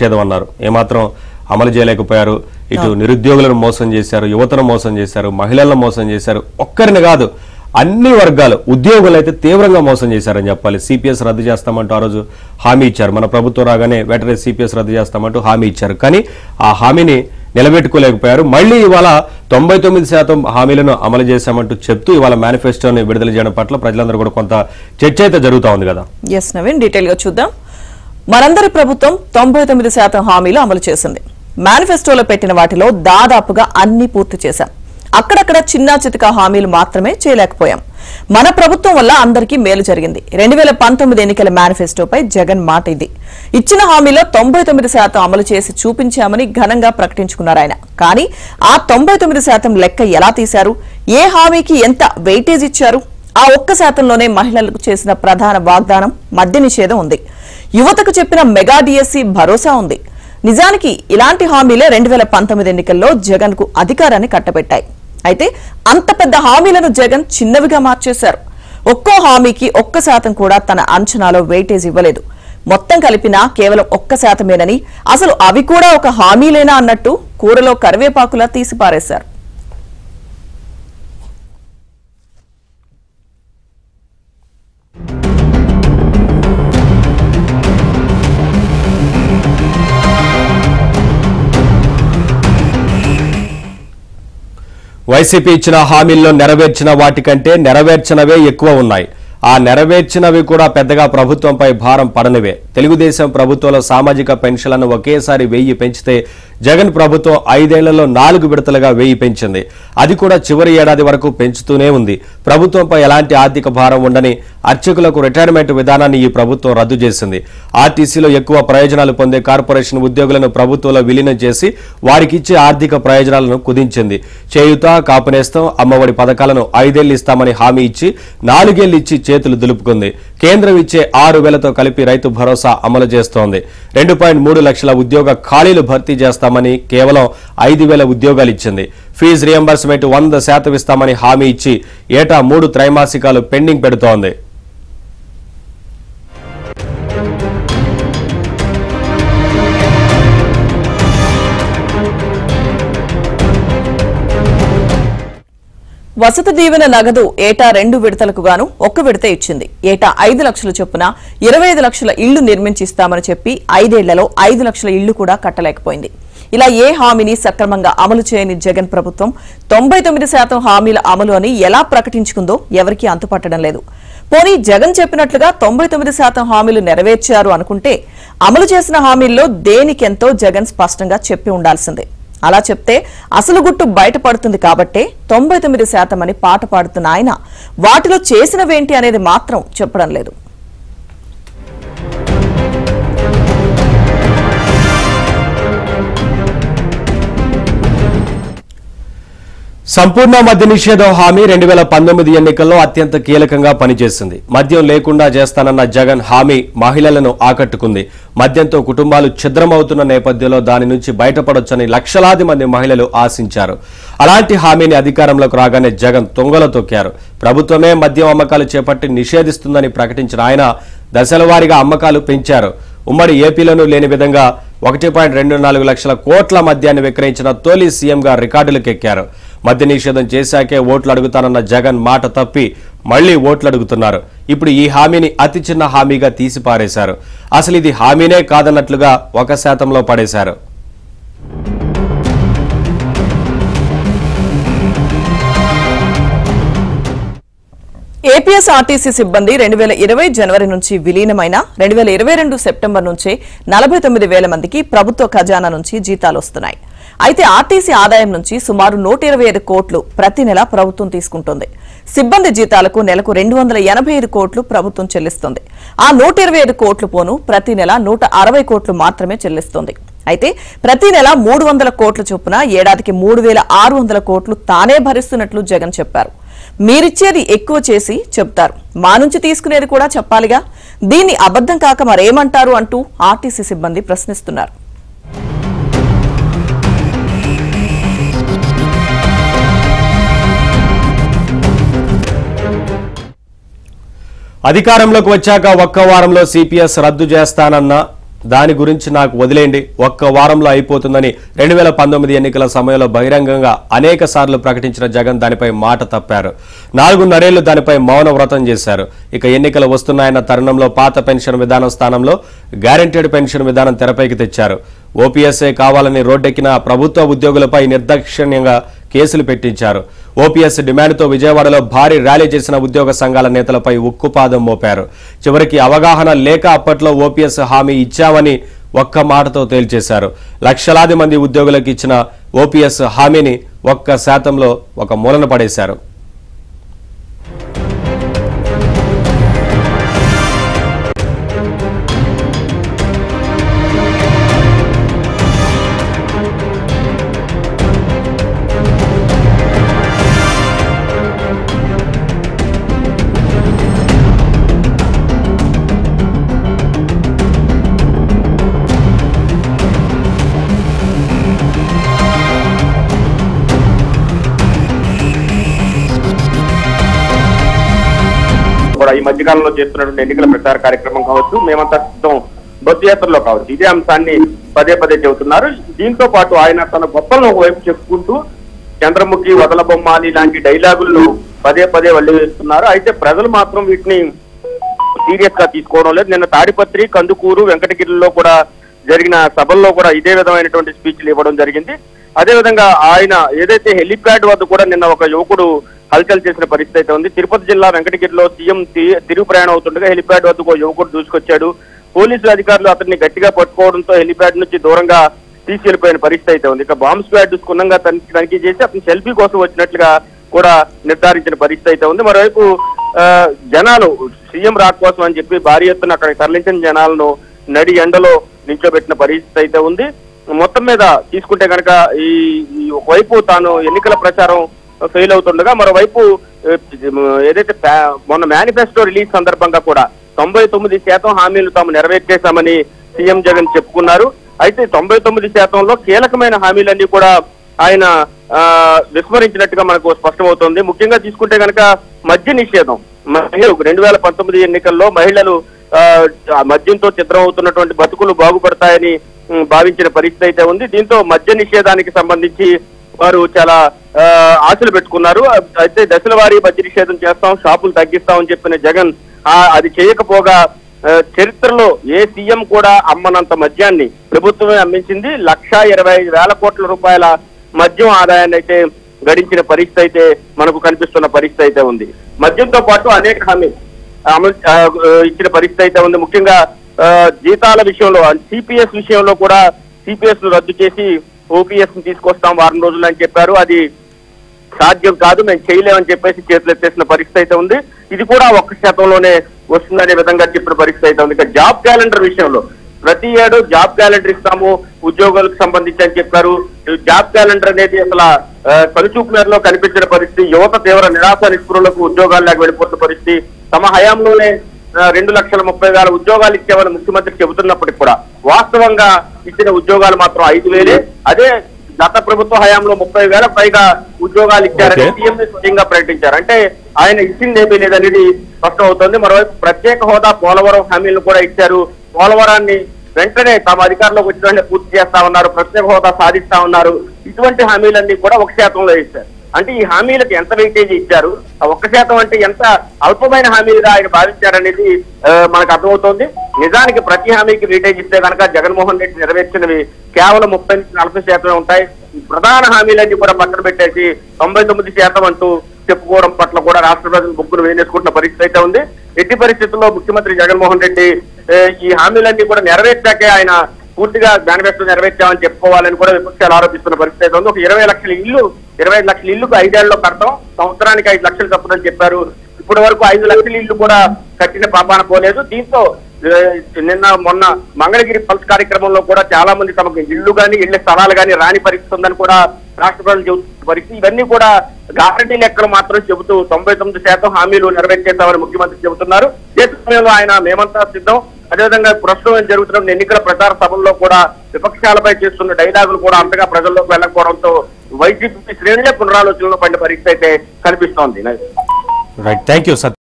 నిషేధం అన్నారు, ఏమాత్రం అమలు చేయలేకపోయారు. ఇటు నిరుద్యోగులను మోసం చేశారు, యువతను మోసం చేశారు, మహిళలను మోసం చేశారు. ఒక్కరిని కాదు, అన్ని వర్గాలు ఉద్యోగులు అయితే తీవ్రంగా మోసం చేశారని చెప్పాలి. సిపిఎస్ రద్దు చేస్తామంటూ ఆ రోజు హామీ ఇచ్చారు. మన ప్రభుత్వం రాగానే వెంటనే సిపిఎస్ రద్దు చేస్తామంటూ హామీ ఇచ్చారు. కానీ ఆ హామీని నిలబెట్టుకోలేకపోయారు. మళ్ళీ ఇవాళ 99% హామీలను అమలు చేశామంటూ చెప్తూ ఇవాళ మేనిఫెస్టోని విడుదల చేయడం పట్ల ప్రజలందరూ కూడా కొంత చర్చ అయితే జరుగుతూ ఉంది కదా. ఎస్ నవీన్, డీటెయిల్ గా చూద్దాం. మనందరి ప్రభుత్వం 99% హామీలు అమలు చేసింది. మేనిఫెస్టోలో పెట్టిన వాటిలో దాదాపుగా అన్ని పూర్తి చేశాం. అక్కడక్కడ చిన్నా చితకా హామీలు మాత్రమే చేయలేకపోయాం. మన ప్రభుత్వం వల్ల అందరికీ మేలు జరిగింది. 2019 ఎన్నికల మేనిఫెస్టోపై జగన్ మాట ఇది. ఇచ్చిన హామీలో 99% అమలు చేసి చూపించామని ఘనంగా ప్రకటించుకున్నారు ఆయన. కానీ ఆ 99% లెక్క ఎలా తీశారు, ఏ హామీకి ఎంత వెయిటేజ్ ఇచ్చారు? ఆ 1%లోనే మహిళలకు చేసిన ప్రధాన వాగ్దానం మద్య నిషేధం ఉంది. యువతకు చెప్పిన మెగా డిఎస్సి భరోసా ఉంది. నిజానికి ఇలాంటి హామీలే 2019 ఎన్నికల్లో జగన్ కు అధికారాన్ని కట్టబెట్టాయి. అయితే అంత పెద్ద హామీలను జగన్ చిన్నవిగా మార్చేశారు. ఒక్కో హామీకి 1% కూడా తన అంచనాలో వెయిటేజ్ ఇవ్వలేదు. మొత్తం కలిపినా కేవలం 1%మేనని, అసలు అవి కూడా ఒక హామీలేనా అన్నట్టు కూరలో కరివేపాకులా తీసి పారేశారు. వైసీపీ ఇచ్చిన హామీల్లో నెరవేర్చిన వాటికంటే నెరవేర్చినవే ఎక్కువ ఉన్నాయి. ఆ నెరవేర్చినవి కూడా పెద్దగా ప్రభుత్వంపై భారం పడనివే. తెలుగుదేశం ప్రభుత్వంలో సామాజిక పెన్షన్లను ఒకేసారి 1000 పెంచితే జగన్ ప్రభుత్వం 5 ఏళ్లలో 4 విడతలుగా 1000 పెంచింది. అది కూడా చివరి ఏడాది వరకు పెంచుతూనే ఉంది. ప్రభుత్వంపై ఎలాంటి ఆర్థిక భారం ఉండని అర్చకులకు రిటైర్మెంట్ విధానాన్ని ఈ ప్రభుత్వం రద్దు చేసింది. ఆర్టీసీలో ఎక్కువ ప్రయోజనాలు పొందే కార్పొరేషన్ ఉద్యోగులను ప్రభుత్వంలో విలీనం చేసి వారికిచ్చే ఆర్థిక ప్రయోజనాలను కుదించింది. చేయూత, కాపునేస్తం, అమ్మఒడి పథకాలను 5 ఏళ్లు ఇస్తామని హామీ ఇచ్చి 4 ఏళ్లు ఇచ్చి చేతులు దులుపుకుంది. కేంద్రం ఇచ్చే 6,000తో కలిపి రైతు భరోసా అమలు చేస్తోంది. 2.3 లక్షల ఉద్యోగ ఖాళీలు భర్తీ చేస్తామని కేవలం 5,000 ఉద్యోగాలు ఇచ్చింది. ఫీజు రియంబర్స్మెంట్ 100% ఇస్తామని హామీ ఇచ్చి ఏటా 3 త్రైమాసికాలు పెండింగ్ పెడుతోంది. వసతి దీవెన నగదు ఏటా 2 విడతలకు గాను 1 విడత ఇచ్చింది. ఏటా 5 లక్షల చొప్పున 25 లక్షల ఇళ్లు నిర్మించిస్తామని చెప్పి 5 ఏళ్లలో 5 లక్షల ఇళ్లు కూడా కట్టలేకపోయింది. ఇలా ఏ హామీని సక్రమంగా అమలు చేయని జగన్ ప్రభుత్వం 99% హామీల అమలు అని ఎలా ప్రకటించుకుందో ఎవరికీ అంతుపట్టడం లేదు. పోనీ జగన్ చెప్పినట్లుగా 99% హామీలు నెరవేర్చారు అనుకుంటే అమలు చేసిన హామీల్లో దేనికెంతో జగన్ స్పష్టంగా చెప్పి ఉండాల్సిందే. అలా చెప్తే అసలు గుట్టు బయటపడుతుంది. కాబట్టే 99% అని పాట పాడుతున్న ఆయన వాటిలో చేసినవేంటి అనేది మాత్రం చెప్పడం లేదు. సంపూర్ణ మద్య నిషేధం హామీ 2019 ఎన్నికల్లో అత్యంత కీలకంగా పనిచేసింది. మద్యం లేకుండా చేస్తానన్న జగన్ హామీ మహిళలను ఆకట్టుకుంది. మద్యంతో కుటుంబాలు ఛిద్రమవుతున్న నేపథ్యంలో దాని నుంచి బయటపడొచ్చని లక్షలాది మంది మహిళలు ఆశించారు. అలాంటి హామీని అధికారంలోకి రాగానే జగన్ తుంగలో తొక్కారు. ప్రభుత్వమే మద్యం అమ్మకాలు చేపట్టి నిషేధిస్తుందని ప్రకటించిన ఆయన దశలవారీగా అమ్మకాలు పెంచారు. ఉమ్మడి ఏపీలోనూ లేని విధంగా 1.24 లక్షల కోట్ల మద్యాన్ని విక్రయించిన తొలి సీఎంగా రికార్డులకెక్కారు. మద్య నిషేధం చేశాకే ఓట్లు అడుగుతానన్న జగన్ మాట తప్పి మళ్లీ ఓట్లు అడుగుతున్నారు. ఇప్పుడు ఈ హామీని అతి చిన్న హామీగా తీసిపారేశారు. అసలు ఇది హామీనే కాదన్నట్లుగా 1%లో పడేశారు. ఏపీఎస్ ఆర్టీసీ సిబ్బంది 2020 జనవరి నుంచి విలీనమైన 2022 సెప్టెంబర్ నుంచే 49,000 మందికి ప్రభుత్వ ఖజానా నుంచి జీతాలు వస్తున్నాయి. అయితే ఆర్టీసీ ఆదాయం నుంచి సుమారు 125 కోట్లు ప్రతి నెల ప్రభుత్వం తీసుకుంటోంది. సిబ్బంది జీతాలకు నెలకు 285 కోట్లు ప్రభుత్వం చెల్లిస్తుంది. ఆ 125 కోట్లు పోను ప్రతి నెల 160 కోట్లు మాత్రమే చెల్లిస్తుంది. అయితే ప్రతి నెల 300 కోట్ల చొప్పున ఏడాదికి 3,600 కోట్లు తానే భరిస్తున్నట్లు జగన్ చెప్పారు. మీరిచ్చేది ఎక్కువ చేసి చెప్తారు, మా నుంచి తీసుకునేది కూడా చెప్పాలిగా, దీన్ని అబద్ధం కాక మరేమంటారు అంటూ ఆర్టీసీ సిబ్బంది ప్రశ్నిస్తున్నారు. అధికారంలోకి వచ్చాక ఒక్క వారంలో సిపిఎస్ రద్దు చేస్తానన్న దాని గురించి నాకు వదిలేండి, ఒక్క వారంలో అయిపోతుందని 2019 ఎన్నికల సమయంలో బహిరంగంగా అనేక సార్లు ప్రకటించిన జగన్ దానిపై మాట తప్పారు. 4.5 ఏళ్లు దానిపై మౌన వ్రతం చేశారు. ఇక ఎన్నికలు వస్తున్నాయన్న తరుణంలో పాత పెన్షన్ విధానం స్థానంలో గ్యారెంటీడ్ పెన్షన్ విధానం తెరపైకి తెచ్చారు. ఓపీఎస్ఏ కావాలని రోడ్డెక్కిన ప్రభుత్వ ఉద్యోగులపై నిర్దాక్షిణ్యంగా కేసులు పెట్టించారు. ఓపీఎస్ డిమాండ్తో విజయవాడలో భారీ ర్యాలీ చేసిన ఉద్యోగ సంఘాల నేతలపై ఉక్కుపాదం మోపారు. చివరికి అవగాహన లేక అప్పట్లో ఓపీఎస్ హామీ ఇచ్చామని ఒక్క మాటతో తేల్చేశారు. లక్షలాది మంది ఉద్యోగులకు ఇచ్చిన ఓపీఎస్ హామీని 1% ఒక మూలన పడేశారు. కూడా ఈ మధ్యకాలంలో చేస్తున్నటువంటి ఎన్నికల ప్రచార కార్యక్రమం కావచ్చు, మేమంతా సిద్ధం బస్సు యాత్రలో కావచ్చు, ఇదే అంశాన్ని పదే పదే చెబుతున్నారు. దీంతో పాటు ఆయన తన గొప్పలను ఒకవైపు చెప్పుకుంటూ చంద్రముఖి, వదలబొమ్మాలి లాంటి డైలాగులను పదే పదే వల్లి వేస్తున్నారు. అయితే ప్రజలు మాత్రం వీటిని సీరియస్ గా తీసుకోవడం లేదు. నిన్న తాడిపత్రి, కందుకూరు, వెంకటగిరిలో కూడా జరిగిన సభల్లో కూడా ఇదే విధమైనటువంటి స్పీచ్లు ఇవ్వడం జరిగింది. అదేవిధంగా ఆయన ఏదైతే హెలిప్యాడ్ వద్ద కూడా నిన్న ఒక యువకుడు హల్చల్ చేసిన పరిస్థితి అయితే ఉంది. తిరుపతి జిల్లా వెంకటగిరిలో సీఎం తిరుగు ప్రయాణం అవుతుండగా హెలిప్యాడ్ వద్దకు యువకుడు దూసుకొచ్చాడు. పోలీసుల అధికారులు అతన్ని గట్టిగా పట్టుకోవడంతో హెలిప్యాడ్ నుంచి దూరంగా తీసుకెళ్లిపోయిన పరిస్థితి అయితే ఉంది. ఇక బాంబ్ స్క్వాడ్ క్షుణ్ణంగా తనిఖీ చేసి అతను సెల్ఫీ కోసం వచ్చినట్లుగా కూడా నిర్ధారించిన పరిస్థితి అయితే ఉంది. మరోవైపు జనాలు సీఎం రాక కోసం అని చెప్పి భారీ ఎత్తున అక్కడ తరలించిన జనాలను నడి ఎండలో నిల్చోబెట్టిన పరిస్థితి అయితే ఉంది. మొత్తం మీద తీసుకుంటే కనుక ఈ ఒకవైపు తాను ఎన్నికల ప్రచారం ఫెయిల్ అవుతుండగా మరోవైపు ఏదైతే మొన్న మేనిఫెస్టో రిలీజ్ సందర్భంగా కూడా 99% హామీలు తాము నెరవేర్చేశామని సీఎం జగన్ చెప్పుకున్నారు. అయితే 99%లో కీలకమైన హామీలన్నీ కూడా ఆయన విస్మరించినట్టుగా మనకు స్పష్టమవుతోంది. ముఖ్యంగా తీసుకుంటే కనుక మద్య నిషేధం, 2019 ఎన్నికల్లో మహిళలు మద్యంతో చిత్రం అవుతున్నటువంటి బతుకులు బాగుపడతాయని భావించిన పరిస్థితి అయితే ఉంది. దీంతో మద్య నిషేధానికి సంబంధించి వారు చాలా ఆశలు పెట్టుకున్నారు. అయితే దశల వారీ మద్య నిషేధం చేస్తాం, షాపులు తగ్గిస్తామని చెప్పిన జగన్ అది చేయకపోగా చరిత్రలో ఏ సీఎం కూడా అమ్మనంత మద్యాన్ని ప్రభుత్వమే అమ్మించింది. 1,25,000 కోట్ల రూపాయల మద్యం ఆదాయాన్ని అయితే గడించిన పరిస్థితి అయితే మనకు కనిపిస్తున్న పరిస్థితి అయితే ఉంది. మద్యంతో పాటు అనేక హామీలు అమలు ఇచ్చిన పరిస్థితి అయితే ఉంది. ముఖ్యంగా జీతాల విషయంలో, సిపిఎస్ విషయంలో కూడా సిపిఎస్ ను రద్దు చేసి ఓపీఎస్ ని తీసుకొస్తాం వారం రోజులు అని చెప్పారు. అది సాధ్యం కాదు, మేము చేయలేమని చెప్పేసి చేతులు ఎత్తేసిన పరిస్థితి అయితే ఉంది. ఇది కూడా 1%లోనే వస్తుందనే విధంగా చెప్పిన పరిస్థితి అయితే ఉంది. ఇక జాబ్ క్యాలెండర్ విషయంలో ప్రతి ఏడు జాబ్ క్యాలెండర్ ఇస్తాము ఉద్యోగులకు సంబంధించి అని చెప్పారు. జాబ్ క్యాలెండర్ అనేది అసలు కనుచూపు మేరలో కనిపించిన పరిస్థితి. యువత తీవ్ర నిరాశ నిస్పృహలకు ఉద్యోగాలు లేక వెళ్ళిపోతున్న పరిస్థితి. తమ హయాంలోనే 2,30,000 ఉద్యోగాలు ఇచ్చామని ముఖ్యమంత్రి చెబుతున్నప్పటికి కూడా వాస్తవంగా ఇచ్చిన ఉద్యోగాలు మాత్రం 5,000. అదే గత ప్రభుత్వ హయాంలో 30,000 పైగా ఉద్యోగాలు ఇచ్చారని సీఎం స్వయంగా ప్రకటించారు. అంటే ఆయన ఇచ్చిందేమీ లేదనేది స్పష్టం అవుతోంది. మరోవైపు ప్రత్యేక హోదా, పోలవరం హామీలను కూడా ఇచ్చారు. పోలవరాన్ని వెంటనే తమ అధికారంలోకి వచ్చిన వెంటనే పూర్తి చేస్తా ఉన్నారు, ప్రత్యేక హోదా సాధిస్తా ఉన్నారు. ఇటువంటి హామీలన్నీ కూడా 1%లో ఇచ్చారు. అంటే ఈ హామీలకు ఎంత వెయిటేజ్ ఇచ్చారు, ఆ 1% అంటే ఎంత అల్పమైన హామీలుగా ఆయన భావించారనేది మనకు అర్థమవుతోంది. నిజానికి ప్రతి హామీకి వెయిటేజ్ ఇస్తే కనుక జగన్మోహన్ రెడ్డి నెరవేర్చినవి కేవలం 30-40% ఉంటాయి. ప్రధాన హామీలన్నీ కూడా పక్కన పెట్టేసి 99% అంటూ చెప్పుకోవడం పట్ల కూడా రాష్ట్ర ప్రజలు ముగ్గురు వేనేసుకుంటున్న పరిస్థితి అయితే ఉంది. ఎట్టి పరిస్థితుల్లో ముఖ్యమంత్రి జగన్మోహన్ రెడ్డి ఈ హామీలన్నీ కూడా నెరవేర్చాకే ఆయన పూర్తిగా మేనిఫెస్టో నెరవేర్చామని చెప్పుకోవాలని కూడా విపక్షాలు ఆరోపిస్తున్న పరిస్థితి అయితే ఉంది. ఒక 25 లక్షల ఇల్లుకు 5 ఏళ్లలో కడతాం, సంవత్సరానికి 5 లక్షలు తప్పదని చెప్పారు. ఇప్పటి వరకు 5 లక్షల ఇల్లు కూడా కట్టిన పాపాన పోలేదు. దీంతో నిన్న మొన్న మంగళగిరి పల్స్ కార్యక్రమంలో కూడా చాలా మంది తమకు ఇళ్లు కానీ ఇళ్ల స్థలాలు కానీ రాని పరిస్థితి ఉందని కూడా రాష్ట్ర ప్రజలు చెబుతున్న పరిస్థితి. ఇవన్నీ కూడా గ్యారంటీ లెక్కలు మాత్రం చెబుతూ 99% హామీలు నెరవేర్చేస్తామని ముఖ్యమంత్రి చెబుతున్నారు. ఇదే సమయంలో ఆయన మేమంతా సిద్ధం, అదేవిధంగా ప్రస్తుతం జరుగుతున్న ఎన్నికల ప్రచార సభల్లో కూడా విపక్షాలపై చేస్తున్న డైలాగులు కూడా అంతగా ప్రజల్లోకి వెళ్ళకపోవడంతో వైసీపీ శ్రేణులే పునరాలోచనలో పడిన పరిస్థితి అయితే కనిపిస్తోంది. Right, thank you.